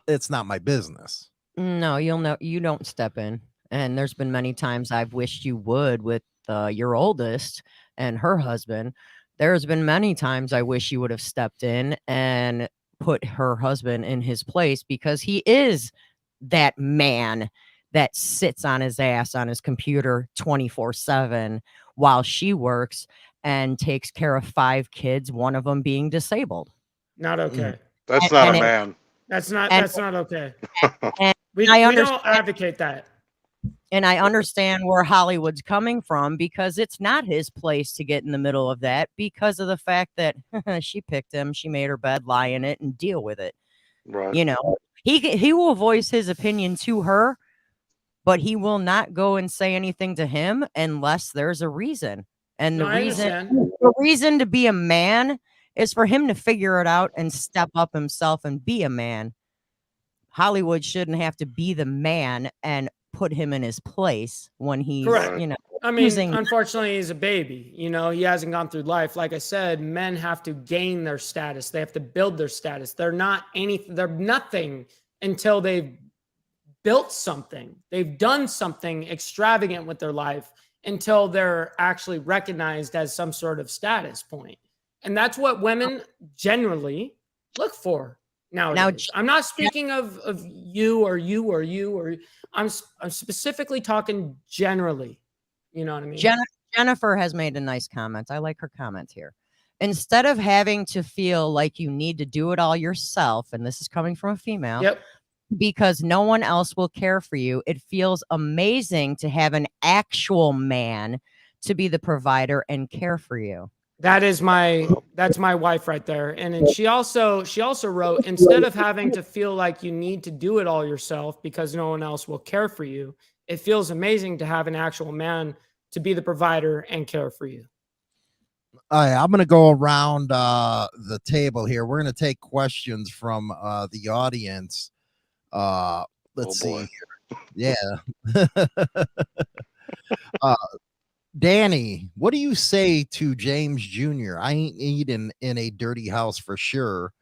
it's not my business. No, you don't step in. And there's been many times I've wished you would with your oldest and her husband. There's been many times I wish you would have stepped in and put her husband in his place, because he is that man that sits on his ass on his computer 24/7 while she works and takes care of 5 kids, one of them being disabled. Not okay. That's And- not and a it- man. That's And- not okay. And We I don't understand. advocate that. And I understand where Hollywood's coming from, because it's not his place to get in the middle of that, because of the fact that she picked him, she made her bed, lie in it, and deal with it. Right. You know, he will voice his opinion to her, but he will not go and say anything to him unless there's a reason. And No, I understand. the reason to be a man is for him to figure it out and step up himself and be a man. Hollywood shouldn't have to be the man and put him in his place when he's, Correct. you know, I mean, using- unfortunately, he's a baby. You know, he hasn't gone through life. Like I said, men have to gain their status. They have to build their status. They're not anything. They're nothing until they've built something. They've done something extravagant with their life until they're actually recognized as some sort of status point. And that's what women generally look for nowadays. I'm not speaking of you or I'm specifically talking generally. You know what I mean? Jennifer has made a nice comment. I like her comment here. Instead of having to feel like you need to do it all yourself, and this is coming from a female, Yep. because no one else will care for you, it feels amazing to have an actual man to be the provider and care for you. That's my wife right there. And then she also wrote, instead of having to feel like you need to do it all yourself because no one else will care for you, it feels amazing to have an actual man to be the provider and care for you. All right, I'm going to go around the table here. We're going to take questions from the audience. Let's see boy. here. Yeah. Danny, what do you say to James Jr.? I ain't eating in a dirty house for sure.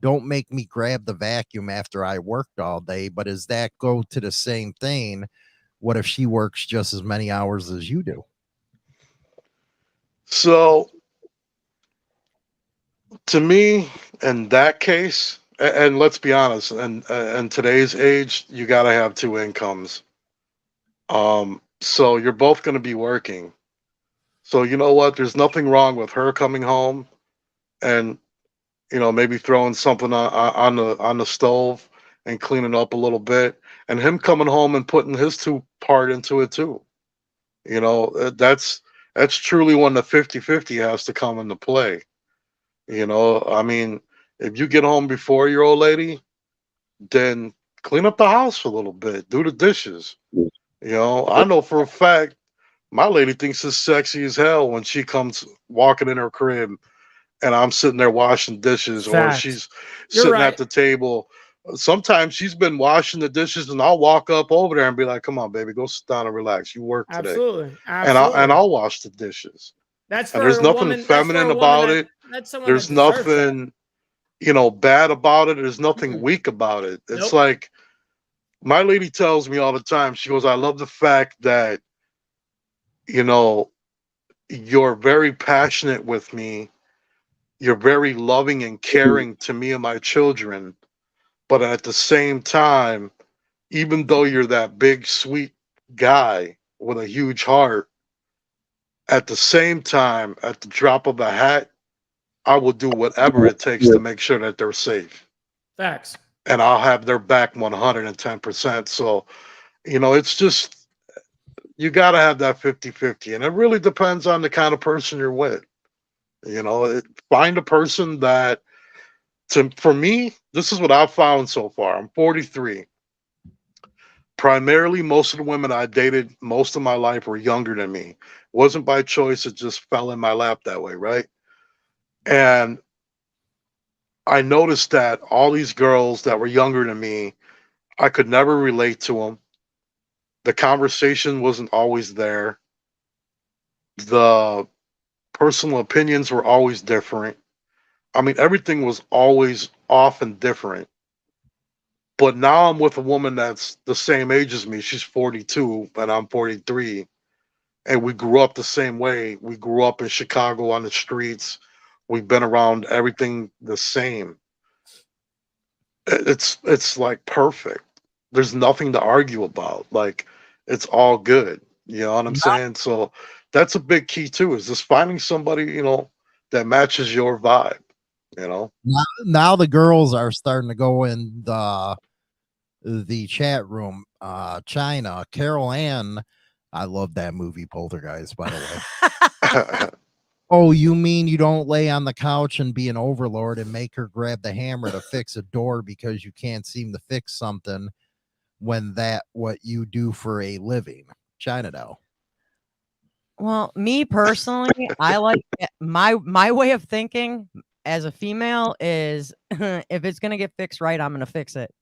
Don't make me grab the vacuum after I worked all day. But does that go to the same thing? What if she works just as many hours as you do? So, to me, in that case, and let's be honest, and in today's age, you got to have 2 incomes. So you're both going to be working. So you know what? There's nothing wrong with her coming home, and maybe throwing something on the stove and cleaning up a little bit, and him coming home and putting his 2 part into it too. That's truly when the 50-50 has to come into play. I mean, if you get home before your old lady, then clean up the house a little bit, do the dishes. I know for a fact My lady thinks it's sexy as hell when she comes walking in her crib and I'm sitting there washing dishes, or Facts. she's You're sitting right. at the table. Sometimes she's been washing the dishes and I'll walk up over there and be like, come on, baby, go sit down and relax. You work today. Absolutely. And Absolutely. I'll wash the dishes. That's And for there's a nothing woman. That's for feminine a woman about it. that's someone There's that deserves that. nothing, bad about it. There's nothing Mm-mm. weak about it. It's Nope. like my lady tells me all the time, she goes, I love the fact that, you're very passionate with me. You're very loving and caring to me and my children. But at the same time, even though you're that big, sweet guy with a huge heart, at the same time, at the drop of a hat, I will do whatever it takes to make sure that they're safe. Facts. And I'll have their back 110%. So, it's just, you got to have that 50-50. And it really depends on the kind of person you're with. Find a person that, for me, this is what I've found so far. I'm 43. Primarily, most of the women I dated most of my life were younger than me. It wasn't by choice. It just fell in my lap that way, right? And I noticed that all these girls that were younger than me, I could never relate to them. The conversation wasn't always there. The personal opinions were always different. I mean, everything was always off and different. But now I'm with a woman that's the same age as me. She's 42 and I'm 43. And we grew up the same way. We grew up in Chicago on the streets. We've been around everything the same. It's like perfect. There's nothing to argue about. Like, it's all good. You know what I'm saying? So that's a big key too, is just finding somebody, that matches your vibe, Now the girls are starting to go in the chat room. China, Carol Ann, I love that movie Poltergeist, by the way. Oh, you mean you don't lay on the couch and be an overlord and make her grab the hammer to fix a door because you can't seem to fix something when that what you do for a living? China now. Well, me personally, I like my way of thinking as a female is if it's gonna get fixed right, I'm gonna fix it.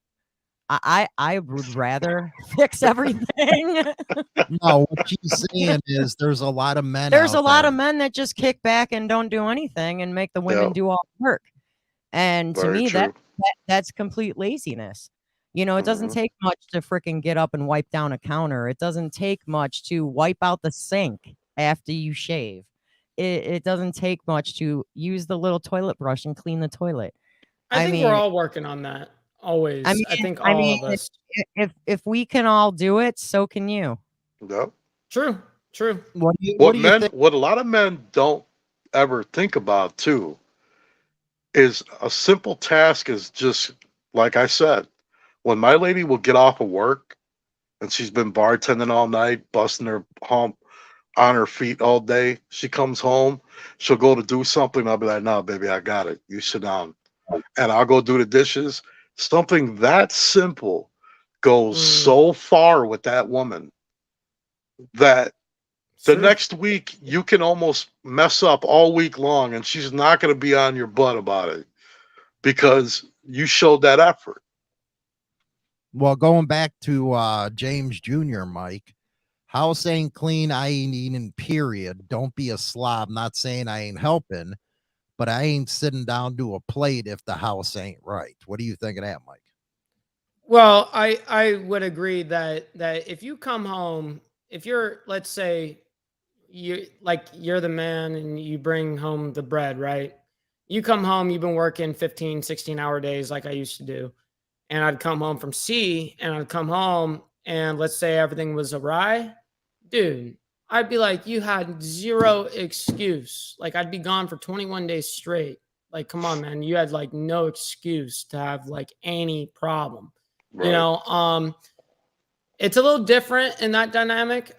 I would rather fix everything. No, what she's saying is there's a lot of men. There's a out lot there. of men that just kick back and don't do anything and make the women Yeah. do all the work. And to Very me, true. that's complete laziness. It doesn't Mhm. take much to freaking get up and wipe down a counter. It doesn't take much to wipe out the sink after you shave. It doesn't take much to use the little toilet brush and clean the toilet. I I think we're mean, all working on that. Always. I mean, I think I all mean, of us. if we can all do it, so can you. Yep. True. True. What do you What think? a lot of men don't ever think about too is a simple task is just like I said, when my lady will get off of work and she's been bartending all night, busting her hump on her feet all day, she comes home, she'll go to do something. I'll be like, no, baby, I got it. You sit down. And I'll go do the dishes. Something that simple goes so far with that woman that the True. next week you can almost mess up all week long and she's not going to be on your butt about it because you showed that effort. Well, going back to James Jr., Mike, house ain't clean, I ain't eating, period. Don't be a slob. Not saying I ain't helping, but I ain't sitting down to a plate if the house ain't right. What do you think of that, Mike? Well, I would agree that if you come home, if you're, let's say you're the man and you bring home the bread, right? You come home, you've been working 15, 16-hour days like I used to do. And I'd come home from sea and I'd come home and let's say everything was awry. Dude, I'd be like, you had zero excuse. Like I'd be gone for 21 days straight. Like, come on, man. You had like no excuse to have like any problem. Right. It's a little different in that dynamic.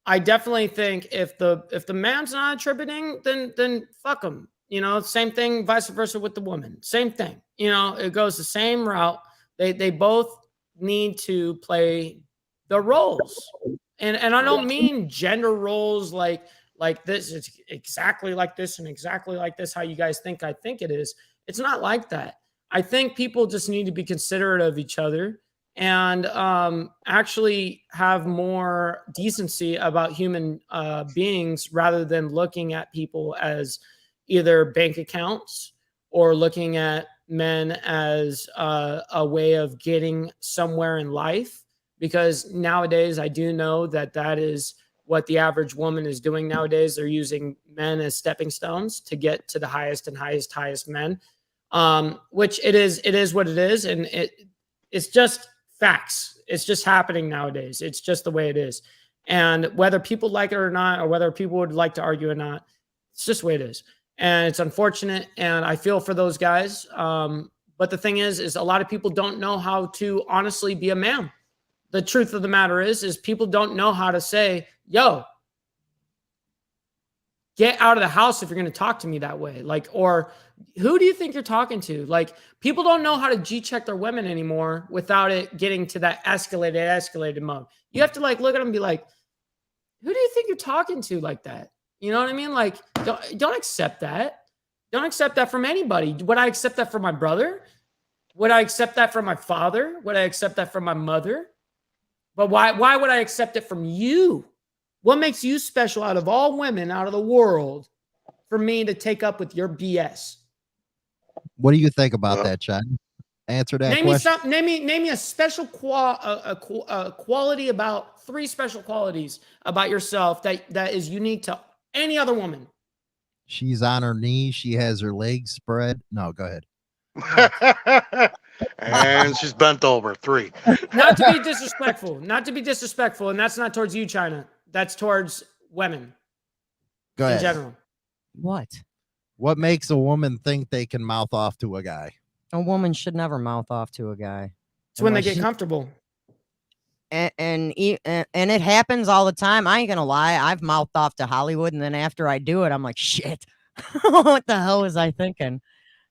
I definitely think if the man's not attributing, then fuck him. Same thing, vice versa with the woman. Same thing. It goes the same route. They both need to play the roles. And I don't mean gender roles like this. It's exactly like this and exactly like this. How you guys think I think it is. It's not like that. I think people just need to be considerate of each other and actually have more decency about human beings rather than looking at people as either bank accounts or looking at men as a way of getting somewhere in life. Because nowadays, I do know that that is what the average woman is doing nowadays. They're using men as stepping stones to get to the highest and highest men, which it is what it is. And it's just facts. It's just happening nowadays. It's just the way it is. And whether people like it or not, or whether people would like to argue or not, it's just the way it is. And it's unfortunate. And I feel for those guys. But the thing is a lot of people don't know how to honestly be a man. The truth of the matter is people don't know how to say, yo, get out of the house if you're going to talk to me that way. Like, or who do you think you're talking to? Like, people don't know how to G-check their women anymore without it getting to that escalated mode. You have to like look at them and be like, who do you think you're talking to like that? You know what I mean? Like, don't accept that. Don't accept that from anybody. Would I accept that from my brother? Would I accept that from my father? Would I accept that from my mother? But why would I accept it from you? What makes you special out of all women out of the world for me to take up with your BS? What do you think about that, Chad? Answer that question. Name me a special quality about 3 special qualities about yourself that is unique to any other woman. She's on her knees. She has her legs spread. No, go ahead. And she's bent over. 3. Not to be disrespectful. And that's not towards you, China. That's towards women. Go ahead. In general. What makes a woman think they can mouth off to a guy? A woman should never mouth off to a guy. It's when they get comfortable. And it happens all the time. I ain't gonna lie. I've mouthed off to Hollywood, and then after I do it, I'm like, shit. What the hell was I thinking?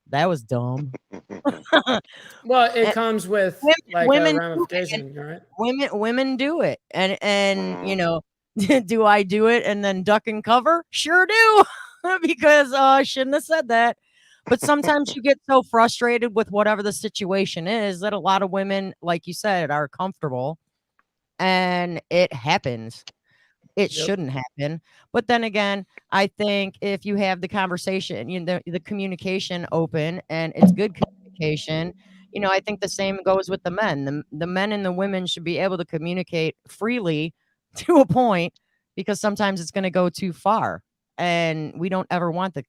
That was dumb. Well, it comes with like a ramification, right? Women do it, and you know, do I do it and then duck and cover? Sure do, because I shouldn't have said that. But sometimes you get so frustrated with whatever the situation is that a lot of women, like you said, are comfortable, and it happens. It shouldn't happen. But then again, I think if you have the conversation, you know, the communication open, and it's good communication, you know, I think the same goes with the men. The men and the women should be able to communicate freely to a point, because sometimes it's going to go too far, and we don't ever want it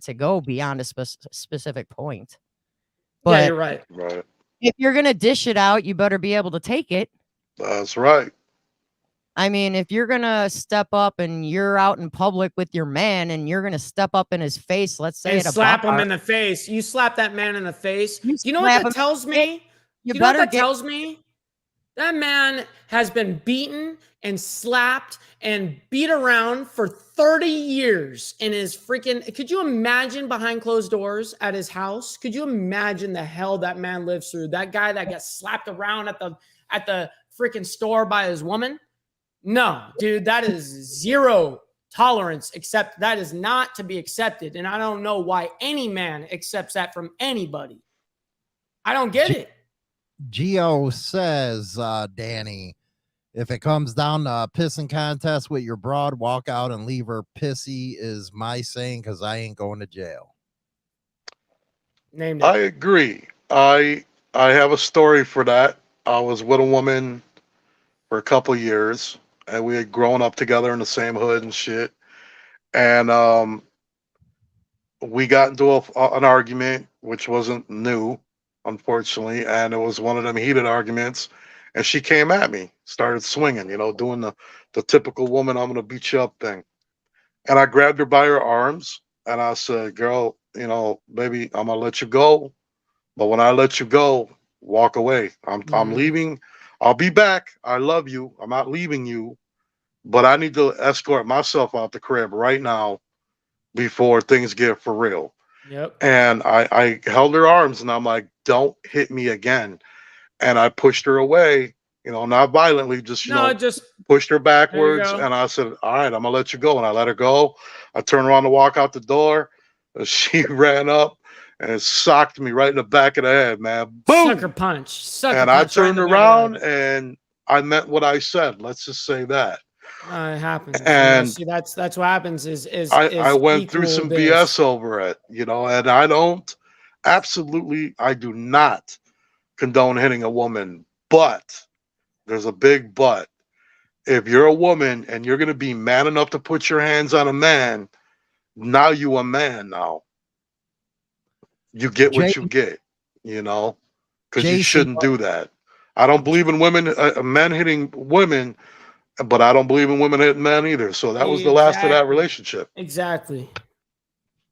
to go beyond a specific point. But yeah, you're right. Right. If you're going to dish it out, you better be able to take it. That's right. I mean, if you're going to step up and you're out in public with your man and you're going to step up in his face, let's say, and slap him in the face. You slap that man in the face. You know what that tells me? You know what that tells me? That man has been beaten and slapped and beat around for 30 years in his freaking... Could you imagine behind closed doors at his house? Could you imagine the hell that man lives through? That guy that gets slapped around at the freaking store by his woman? No, dude, that is zero tolerance, except that is not to be accepted. And I don't know why any man accepts that from anybody. I don't get it. Gio says, Danny, if it comes down to a pissing contest with your broad, walk out and leave her pissy is my saying, because I ain't going to jail. Named it. I agree. I have a story for that. I was with a woman for a couple years, and we had grown up together in the same hood and shit. And we got into an argument, which wasn't new, unfortunately, and it was one of them heated arguments. And she came at me, started swinging, you know, doing the typical woman, I'm going to beat you up thing. And I grabbed her by her arms, and I said, girl, you know, baby, I'm going to let you go. But when I let you go, walk away. I'm leaving. I'll be back. I love you. I'm not leaving you. But I need to escort myself out the crib right now before things get for real. Yep. And I held her arms, and I'm like, don't hit me again. And I pushed her away, not violently, just, No, just pushed her there you backwards. go. And I said, all right, I'm going to let you go. And I let her go. I turned around to walk out the door. She ran up and socked me right in the back of the head, man. Boom! Sucker punch. Sucker And I punch right in turned the back of around the and I meant what I said. Let's just say that. head. It happens. And See, that's what happens I is went through equal some this. BS over it, and I do not condone hitting a woman, but there's a big but. If you're a woman and you're going to be man enough to put your hands on a man, now you a man now. You get what you get, because you Jason, shouldn't do that. I don't believe in men hitting women, but I don't believe in women hitting men either. So that was the last of that relationship. Exactly.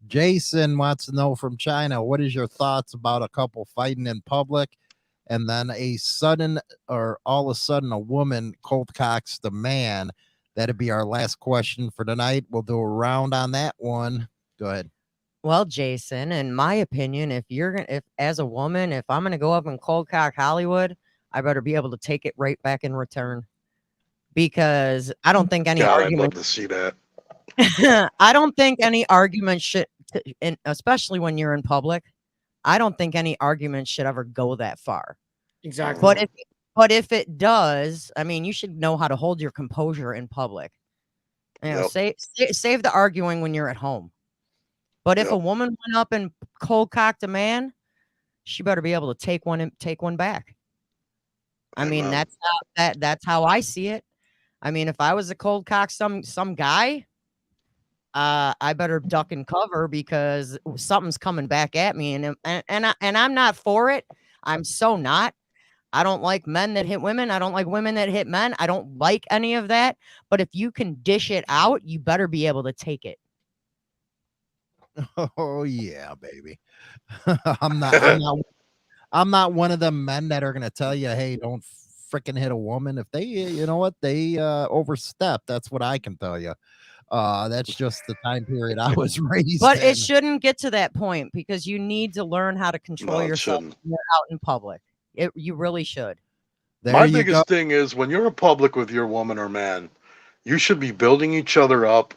Jason wants to know from China, what is your thoughts about a couple fighting in public and then all of a sudden a woman cold cocks the man? That'd be our last question for tonight. We'll do a round on that one. Go ahead. Well, Jason, in my opinion, if as a woman, if I'm gonna go up and cold cock Hollywood, I better be able to take it right back in return. Because I don't think any God, I'd love argument to see that. I don't think any argument should, and especially when you're in public, I don't think any argument should ever go that far. Exactly. But if it does, I mean, you should know how to hold your composure in public. Yep. Save the arguing when you're at home. But if Yep. a woman went up and cold cocked a man, she better be able to take one back. I mean, Amen. that's how I see it. I mean, if I was a cold cock some guy, I better duck and cover because something's coming back at me, and I'm not for it. I'm so not. I don't like men that hit women. I don't like women that hit men. I don't like any of that. But if you can dish it out, you better be able to take it. Oh yeah, baby. I'm not one of them men that are gonna tell you, hey, don't freaking hit a woman. If they, they overstep, that's what I can tell you. That's just the time period I was raised But in. it shouldn't get to that point because you need to learn how to control No, it yourself shouldn't. when you're out in public. You really should. There My you biggest go. thing is when you're in public with your woman or man, you should be building each other up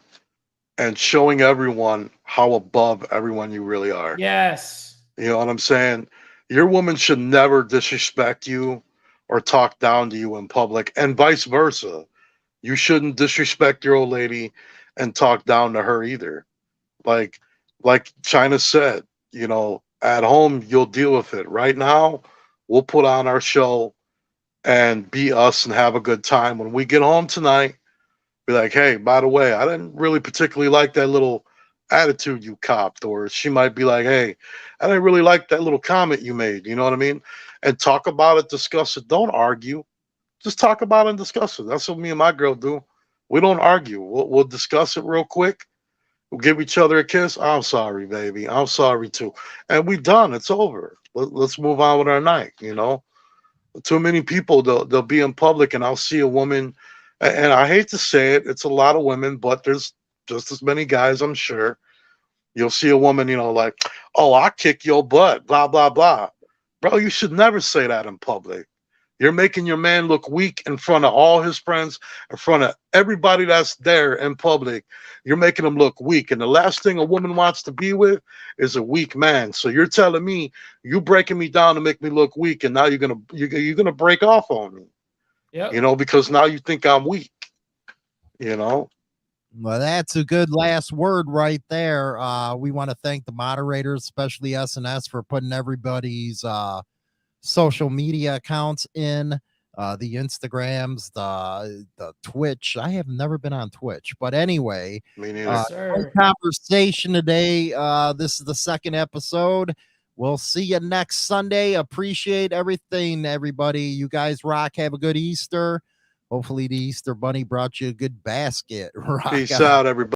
and showing everyone how above everyone you really are. Yes. You know what I'm saying? Your woman should never disrespect you or talk down to you in public, and vice versa. You shouldn't disrespect your old lady and talk down to her either. Like like China said, at home you'll deal with it. Right now, we'll put on our show and be us and have a good time. When we get home tonight, be like, hey, by the way, I didn't really particularly like that little attitude you copped. Or she might be like, hey, I didn't really like that little comment you made. You know what I mean? And talk about it, discuss it. Don't argue. Just talk about it and discuss it. That's what me and my girl do. We don't argue. We'll discuss it real quick. We'll give each other a kiss. I'm sorry, baby. I'm sorry too. And we done. It's over. Let's move on with our night. Too many people, they'll be in public and I'll see a woman, and I hate to say it, it's a lot of women, but there's just as many guys, I'm sure. You'll see a woman, like, oh, I'll kick your butt, blah, blah, blah. Bro, you should never say that in public. You're making your man look weak in front of all his friends, in front of everybody that's there in public. You're making him look weak. And the last thing a woman wants to be with is a weak man. So you're telling me you breaking me down to make me look weak, and now you're gonna break off on me. Yep. Because now you think I'm weak. Well, that's a good last word right there. We want to thank the moderators, especially SNS, for putting everybody's social media accounts in, the Instagrams, the Twitch. I have never been on Twitch, but anyway, Me neither. Yes, sir. great conversation today. This is the second episode. We'll see you next Sunday. Appreciate everything, everybody. You guys rock. Have a good Easter. Hopefully the Easter Bunny brought you a good basket. Rock Peace on. out, everybody.